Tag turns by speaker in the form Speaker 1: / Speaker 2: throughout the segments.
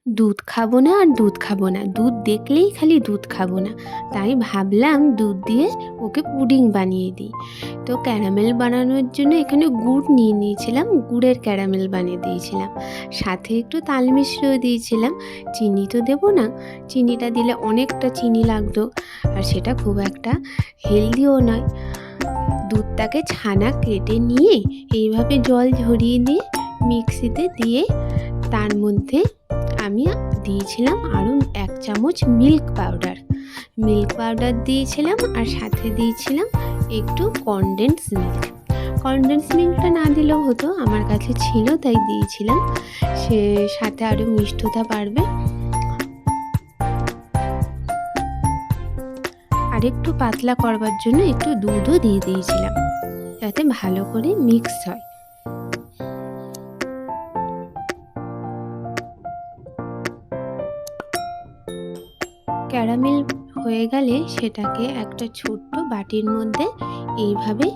Speaker 1: দুধ খাবো না আর দুধ খাবো না, দুধ দেখলেই খালি দুধ খাবো না। তাই ভাবলাম দুধ দিয়ে ওকে পুডিং বানিয়ে দিই। তো ক্যারামেল বানানোর জন্য এখানে গুড় নিয়ে নিয়েছিলাম, গুড়ের ক্যারামেল বানিয়ে দিয়েছিলাম। সাথে একটু তাল মিশ্রিও দিয়েছিলাম। চিনি তো দেবো না, চিনিটা দিলে অনেকটা চিনি লাগতো, আর সেটা খুব একটা হেলদিও নয়। দুধটাকে ছানা কেটে নিয়ে এইভাবে জল ঝরিয়ে দিয়ে মিক্সিতে দিয়ে তার মধ্যে আমি দিয়েছিলাম আরও 1 চামচ মিল্ক পাউডার দিয়েছিলাম, আর সাথে দিয়েছিলাম একটু কনডেন্স মিল্কটা না দিলেও হতো, আমার কাছে ছিল তাই দিয়েছিলাম। সে সাথে আরও মিষ্টতা বাড়বে। আর একটু পাতলা করবার জন্য একটু দুধও দিয়ে দিয়েছিলাম, যাতে ভালো করে মিক্স হয়। ক্যারামেল হয়ে গেলে সেটাকে একটা ছোট্ট বাটির মধ্যে এইভাবে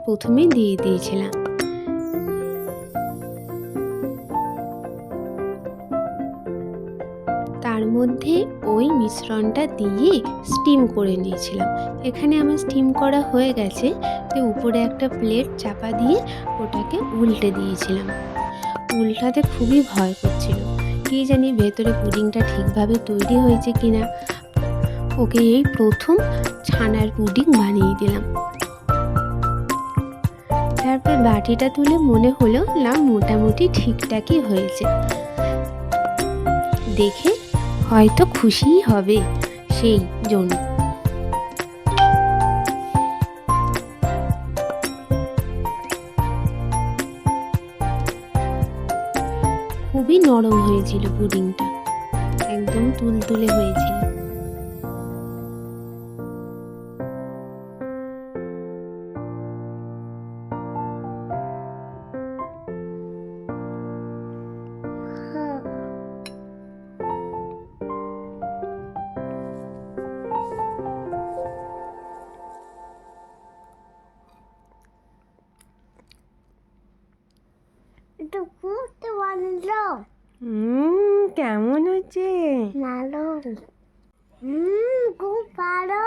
Speaker 1: প্রথমে দিয়ে দিয়েছিলাম। তার মধ্যে ওই মিশ্রণটা দিয়ে স্টিম করে নিয়েছিলাম। এখানে আমার স্টিম করা হয়ে গেছে, তো উপরে একটা প্লেট চাপা দিয়ে ওটাকে উল্টে দিয়েছিলাম। উল্টাতে খুবই ভয় করছিল, কী জানি ভেতরে পুডিংটা ঠিকভাবে তৈরি হয়েছে কিনা। ওকে এই প্রথম ছানার পুডিং বানিয়ে দিলাম। তারপর বাটিটা তুলে মনে হলো না মোটামুটি ঠিকঠাকই হয়েছে, দেখে হয়তো খুশিই হবে, সেই জন্য। খুবই নরম হয়েছিল পুডিংটা, একদম তুলতুলে হয়েছিল।
Speaker 2: একটু ঘুরতে বানালো
Speaker 1: কেমন হচ্ছে?
Speaker 2: ভালো খুব ভালো।